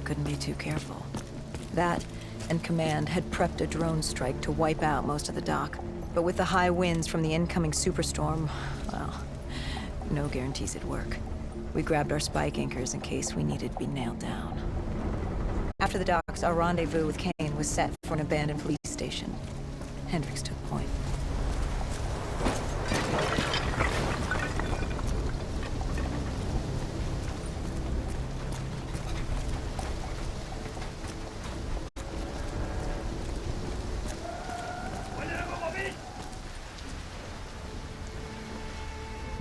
couldn't be too careful. That, and Command had prepped a drone strike to wipe out most of the dock. But with the high winds from the incoming superstorm, well, no guarantees it'd work. We grabbed our spike anchors in case we needed to be nailed down. After the docks, our rendezvous with Kane was set for an abandoned police station. Hendricks took point.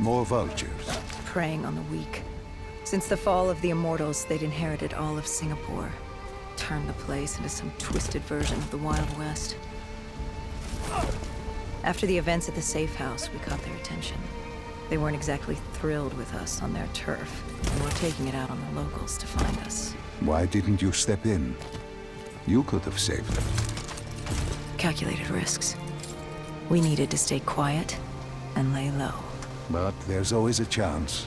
More vultures. Preying on the weak. Since the fall of the Immortals, they'd inherited all of Singapore. Turned the place into some twisted version of the Wild West. After the events at the safe house, we caught their attention. They weren't exactly thrilled with us on their turf, and were taking it out on the locals to find us. Why didn't you step in? You could have saved them. Calculated risks. We needed to stay quiet and lay low. But there's always a chance,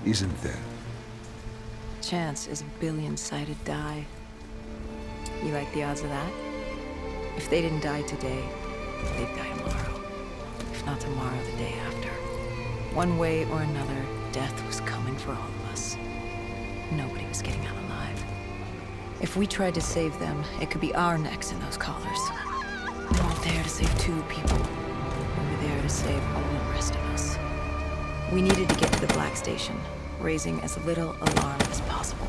isn't there? Chance is a billion-sided die. You like the odds of that? If they didn't die today, they'd die tomorrow. If not tomorrow, the day after. One way or another, death was coming for all of us. Nobody was getting out alive. If we tried to save them, it could be our necks in those collars. We weren't there to save 2 people. We were there to save all the rest of us. We needed to get to the Black Station, raising as little alarm as possible.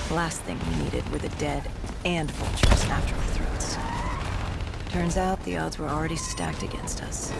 The last thing we needed were the dead and vultures after our throats. Turns out the odds were already stacked against us.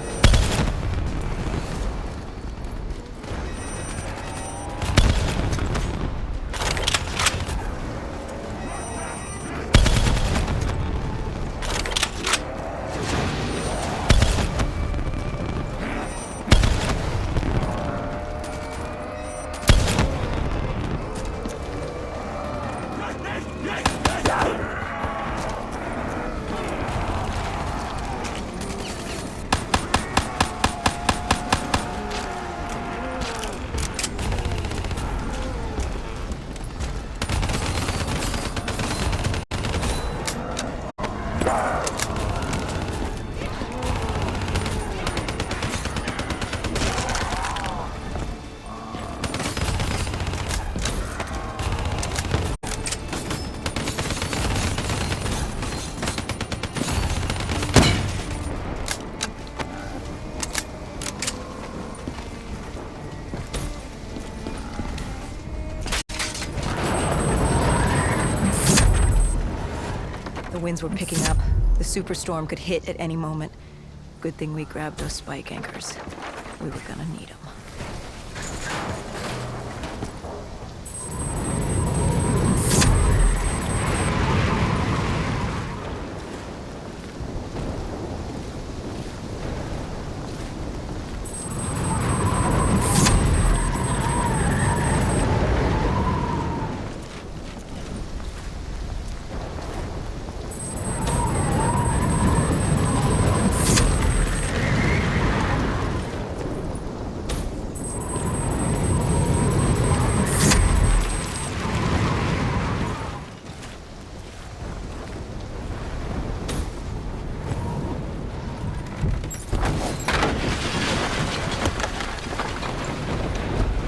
The winds were picking up. The superstorm could hit at any moment. Good thing we grabbed those spike anchors. We were gonna need them.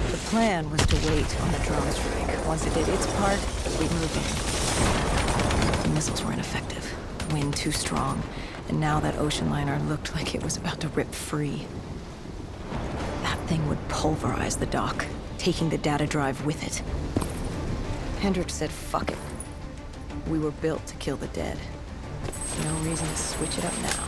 The plan was to wait on the drone strike. Once it did its part, we'd move in. The missiles were ineffective. Wind too strong. And now that ocean liner looked like it was about to rip free. That thing would pulverize the dock, taking the data drive with it. Hendricks said, fuck it. We were built to kill the dead. No reason to switch it up now.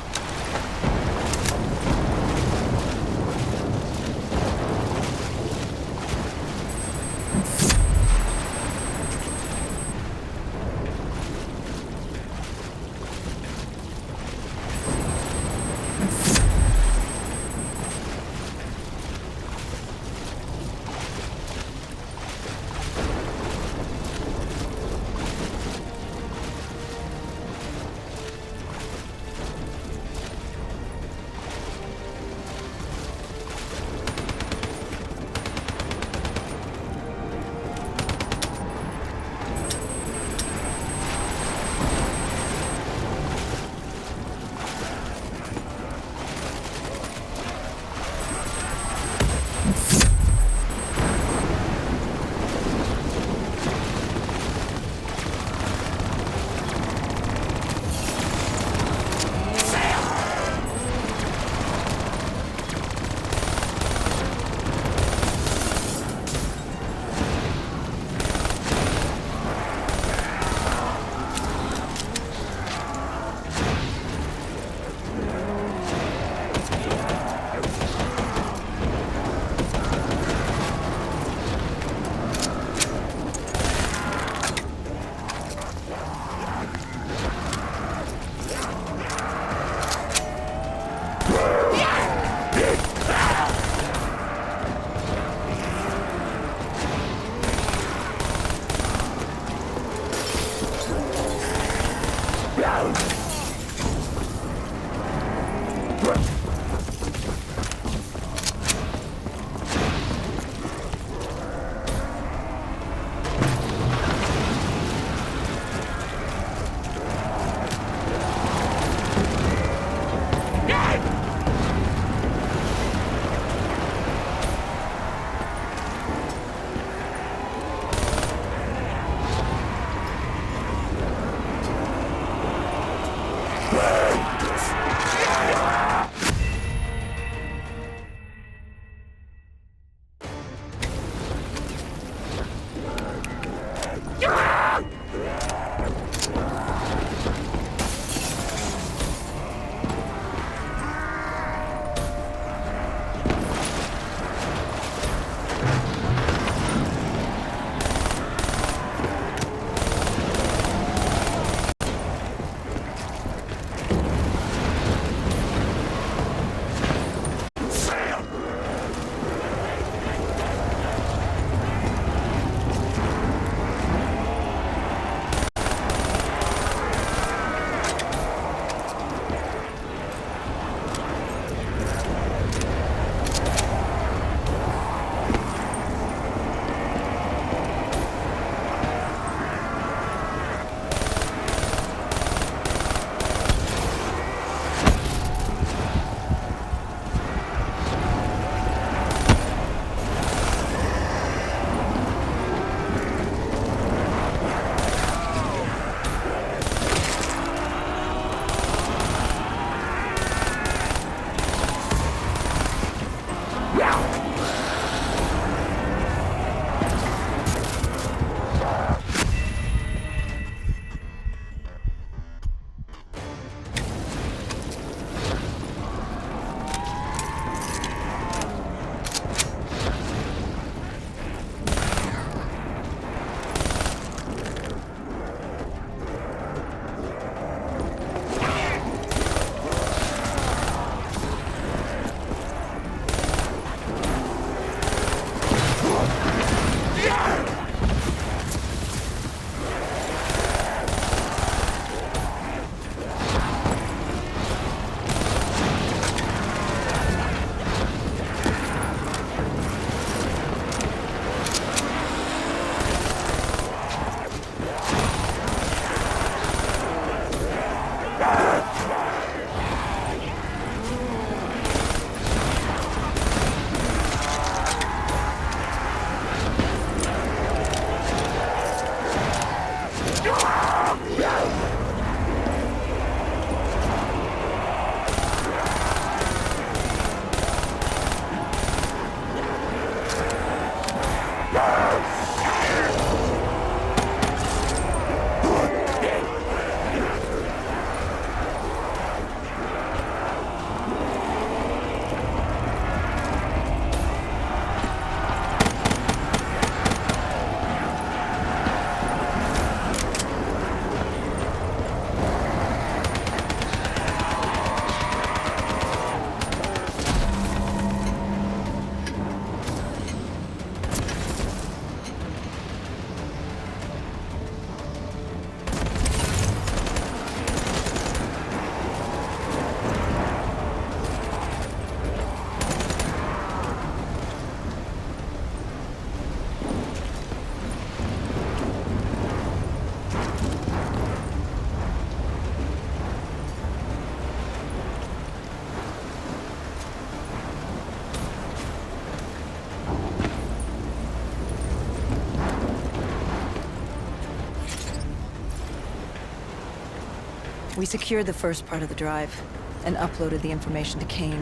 We secured the first part of the drive and uploaded the information to Kane.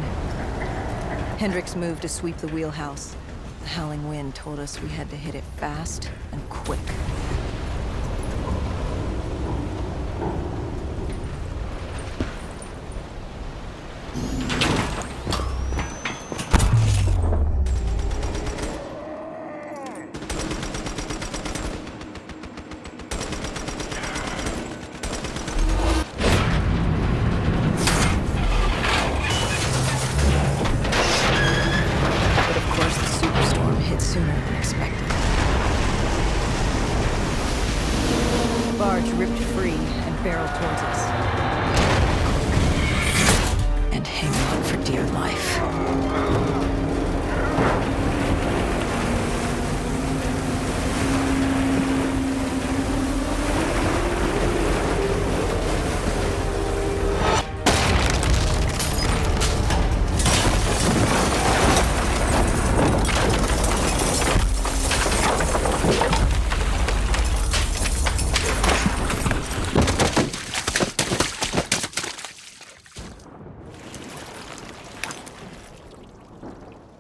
Hendricks moved to sweep the wheelhouse. The howling wind told us we had to hit it fast and quick. But of course, the superstorm hit sooner than expected. barge ripped free and barreled towards us. And hang on for dear life.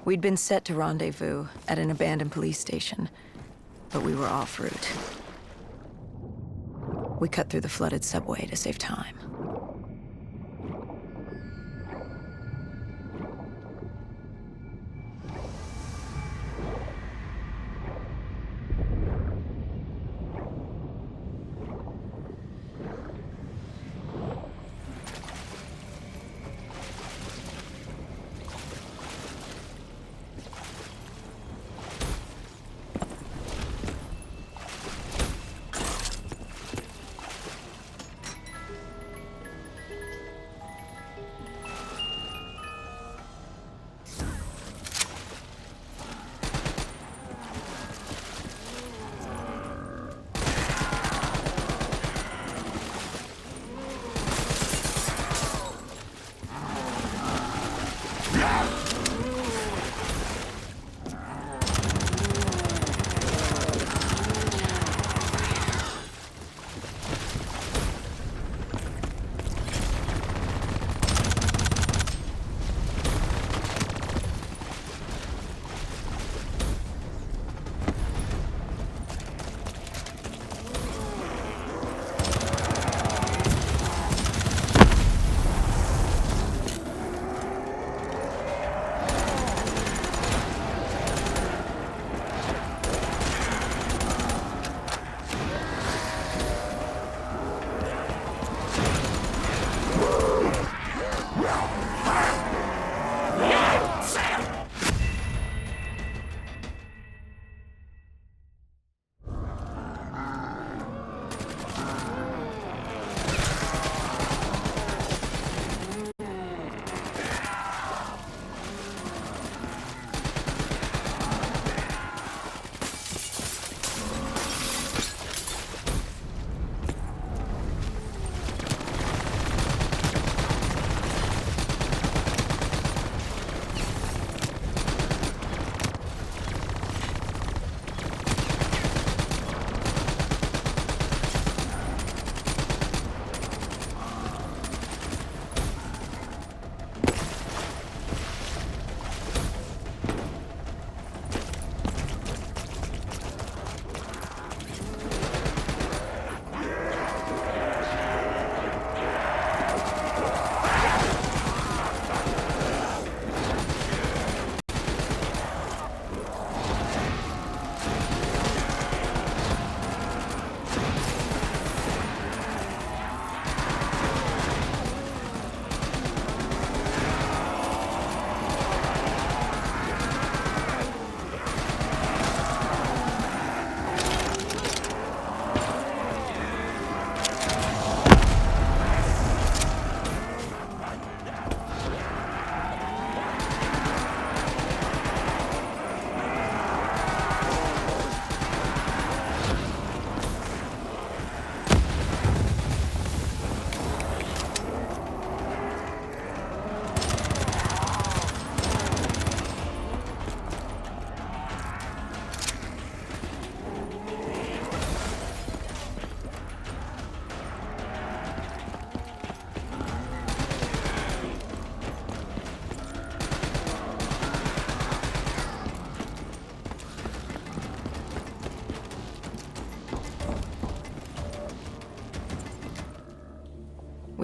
We'd been set to rendezvous at an abandoned police station, but we were en route. We cut through the flooded subway to save time.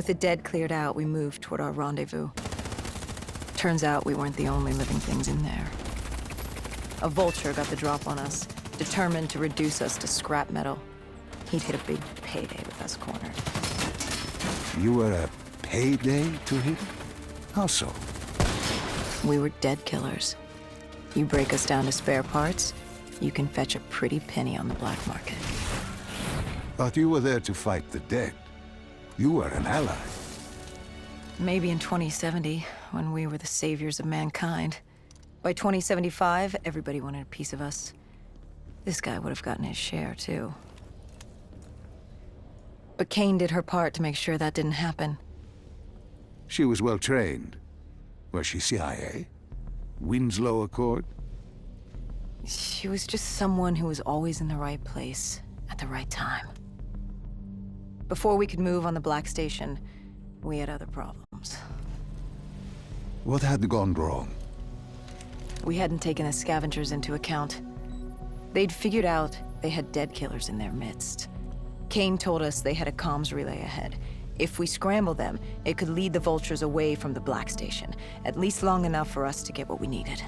With the dead cleared out, we moved toward our rendezvous. Turns out we weren't the only living things in there. A vulture got the drop on us, determined to reduce us to scrap metal. He'd hit a big payday with us cornered. You were a payday to him? How so? We were dead killers. You break us down to spare parts, you can fetch a pretty penny on the black market. But you were there to fight the dead. You were an ally. Maybe in 2070, when we were the saviors of mankind. By 2075, everybody wanted a piece of us. This guy would have gotten his share, too. But Kane did her part to make sure that didn't happen. She was well trained. Was she CIA? Winslow Accord? She was just someone who was always in the right place, at the right time. Before we could move on the Black Station, we had other problems. What had gone wrong? We hadn't taken the scavengers into account. They'd figured out they had dead killers in their midst. Kane told us they had a comms relay ahead. If we scrambled them, it could lead the vultures away from the Black Station, at least long enough for us to get what we needed.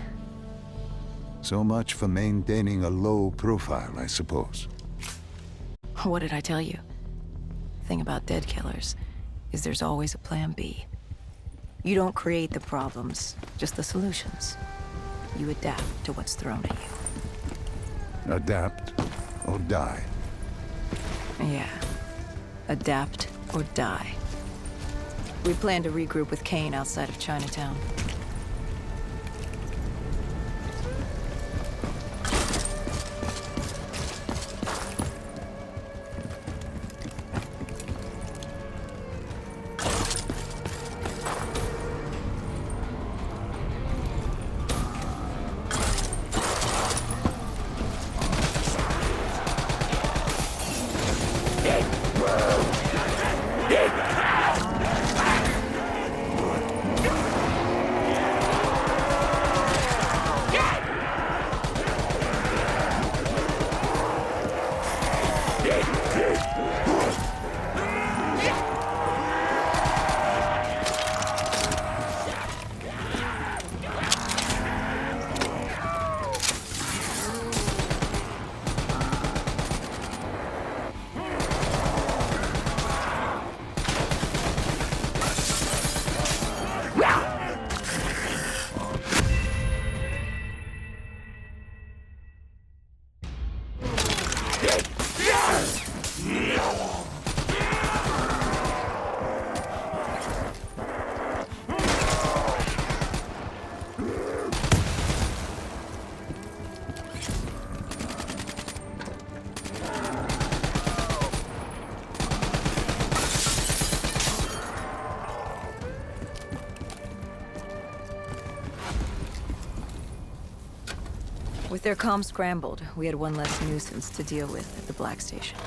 So much for maintaining a low profile, I suppose. What did I tell you? The thing about dead killers is there's always a plan B. You don't create the problems, just the solutions. You adapt to what's thrown at you. Adapt or die. Yeah. Adapt or die. We plan to regroup with Kane outside of Chinatown. With their comms scrambled, we had one less nuisance to deal with at the Black Station.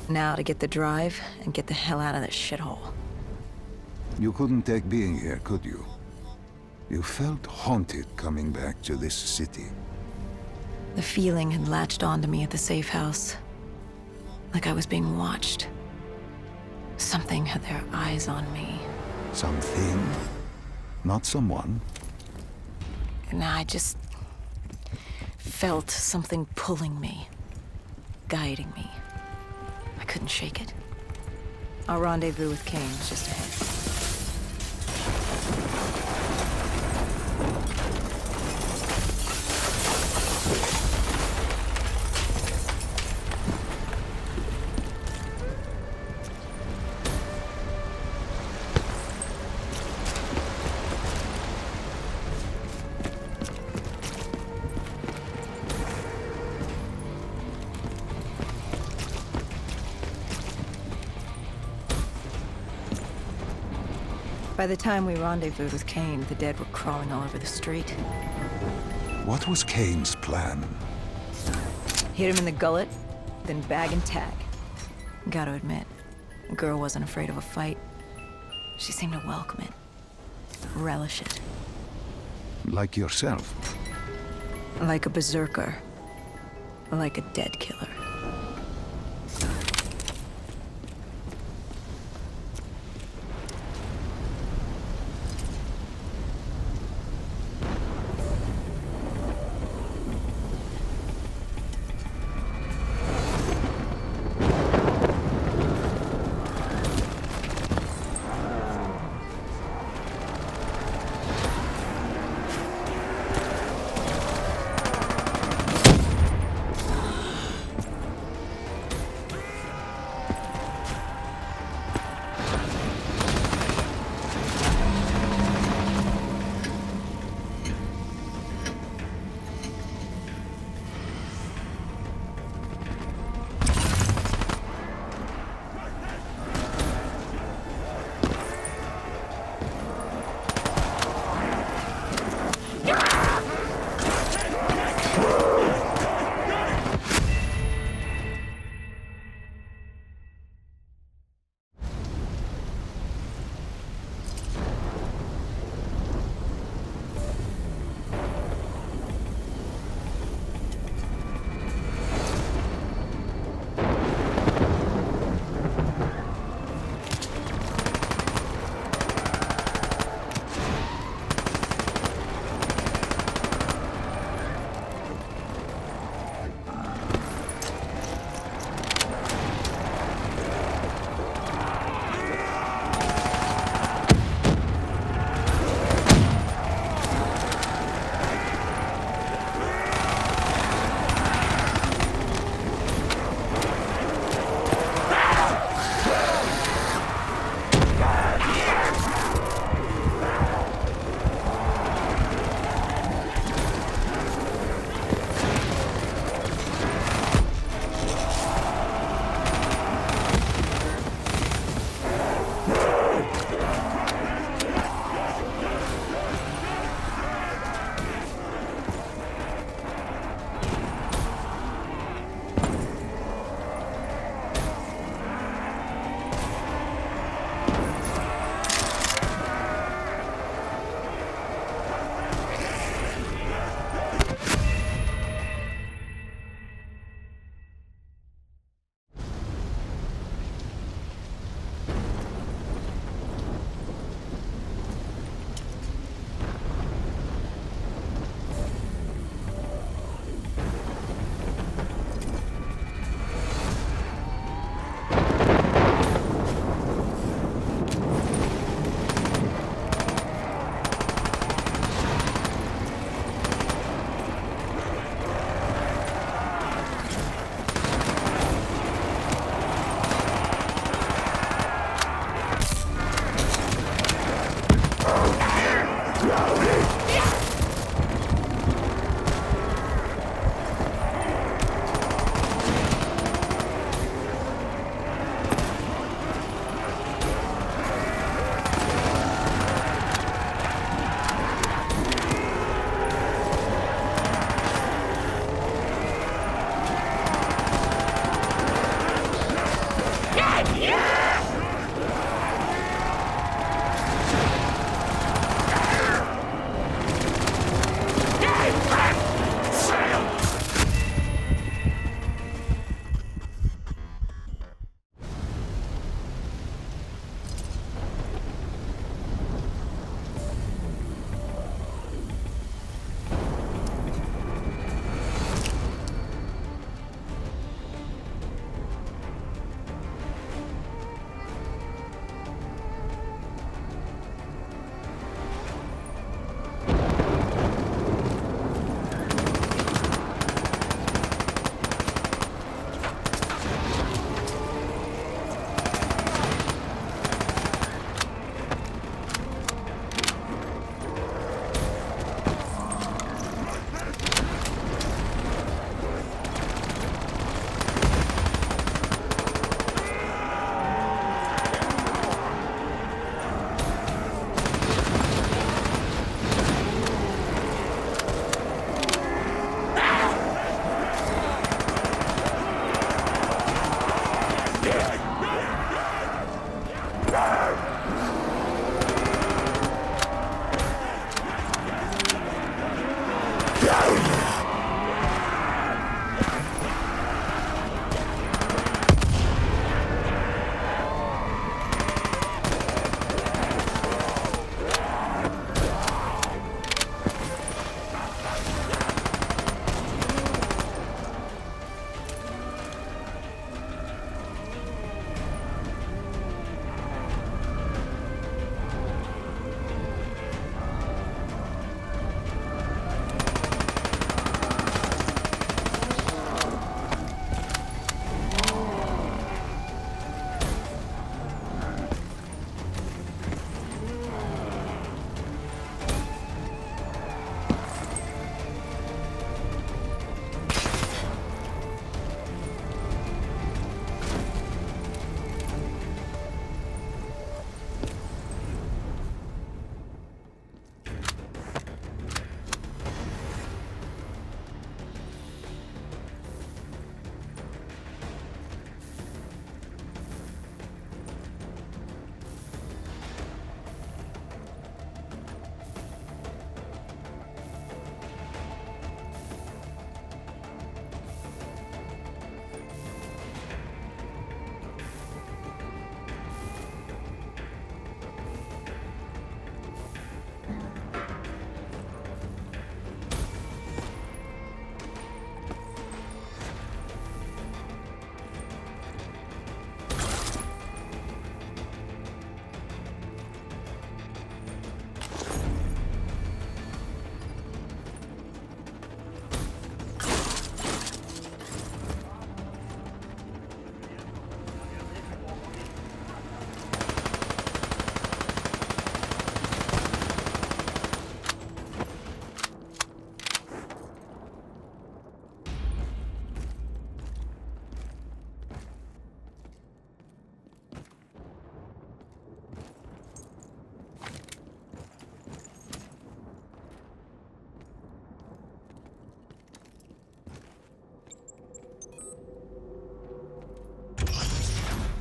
Now to get the drive and get the hell out of this shithole. You couldn't take being here, could you? You felt haunted coming back to this city. The feeling had latched onto me at the safe house. Like I was being watched. Something had their eyes on me. Something, not someone. And I just felt something pulling me, guiding me. I couldn't shake it. Our rendezvous with Kane was just ahead. By the time we rendezvoused with Kane, the dead were crawling all over the street. What was Kane's plan? Hit him in the gullet, then bag and tag. Gotta admit, the girl wasn't afraid of a fight. She seemed to welcome it, relish it. Like yourself. Like a berserker. Like a dead killer.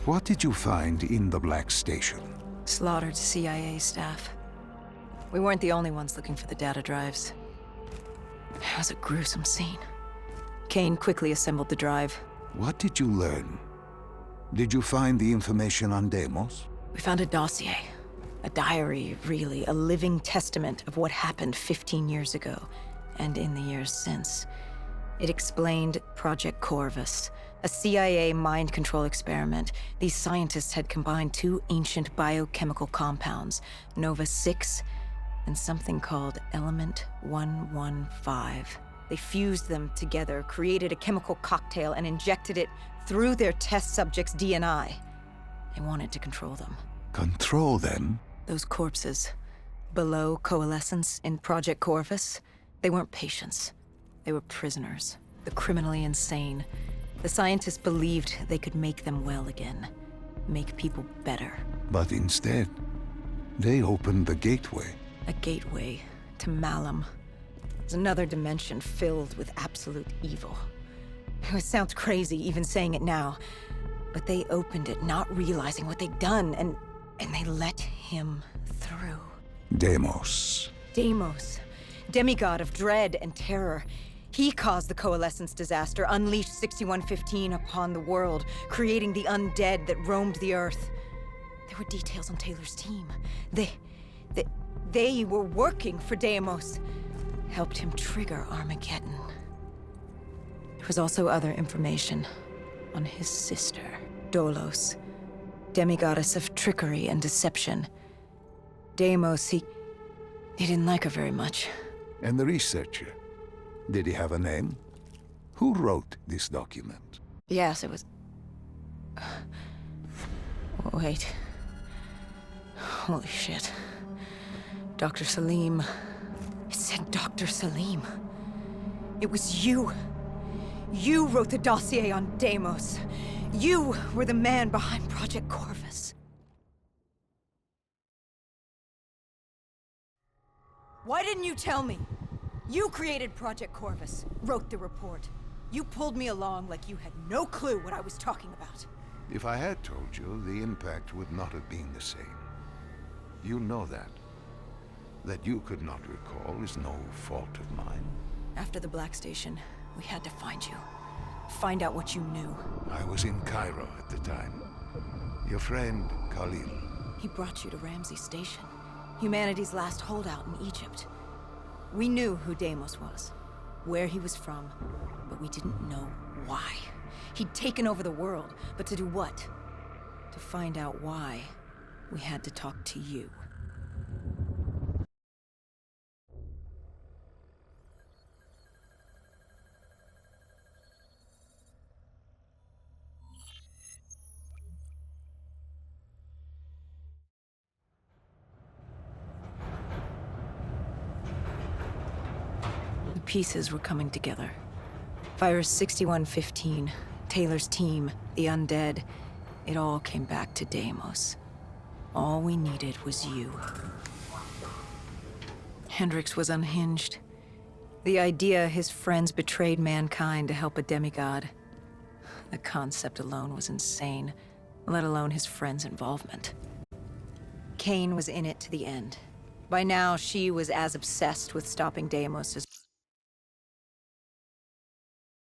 What did you find in the Black Station? Slaughtered CIA staff. We weren't the only ones looking for the data drives. It was a gruesome scene. Kane quickly assembled the drive. What did you learn? Did you find the information on Deimos? We found a dossier. A diary, really. A living testament of what happened 15 years ago, and in the years since. It explained Project Corvus, a CIA mind control experiment. These scientists had combined two ancient biochemical compounds, Nova-6 and something called Element 115. They fused them together, created a chemical cocktail, and injected it through their test subjects' DNI. They wanted to control them. Control them? Those corpses, below coalescence in Project Corvus, they weren't patients. They were prisoners, the criminally insane. The scientists believed they could make them well again, make people better. But instead, they opened the gateway. A gateway to Malum. It's another dimension filled with absolute evil. It sounds crazy even saying it now, but they opened it not realizing what they'd done, and they let him through. Deimos. Deimos, demigod of dread and terror. He caused the coalescence disaster, unleashed 6115 upon the world, creating the undead that roamed the earth. There were details on Taylor's team. They were working for Deimos. Helped him trigger Armageddon. There was also other information on his sister, Dolos, demigoddess of trickery and deception. Deimos, he didn't like her very much. And the researcher? Did he have a name? Who wrote this document? Yes, it was... Wait. Holy shit. Dr. Salim. It said Dr. Salim. It was you. You wrote the dossier on Deimos. You were the man behind Project Corvus. Why didn't you tell me? You created Project Corvus, wrote the report. You pulled me along like you had no clue what I was talking about. If I had told you, the impact would not have been the same. You know that. That you could not recall is no fault of mine. After the Black Station, we had to find you. Find out what you knew. I was in Cairo at the time. Your friend, Khalil. He brought you to Ramsey Station, humanity's last holdout in Egypt. We knew who Deimos was, where he was from, but we didn't know why. He'd taken over the world, but to do what? To find out why, we had to talk to you. The pieces were coming together. Virus 6115, Taylor's team, the undead, it all came back to Deimos. All we needed was you. Hendricks was unhinged. The idea his friends betrayed mankind to help a demigod. The concept alone was insane, let alone his friends' involvement. Kane was in it to the end. By now, she was as obsessed with stopping Deimos as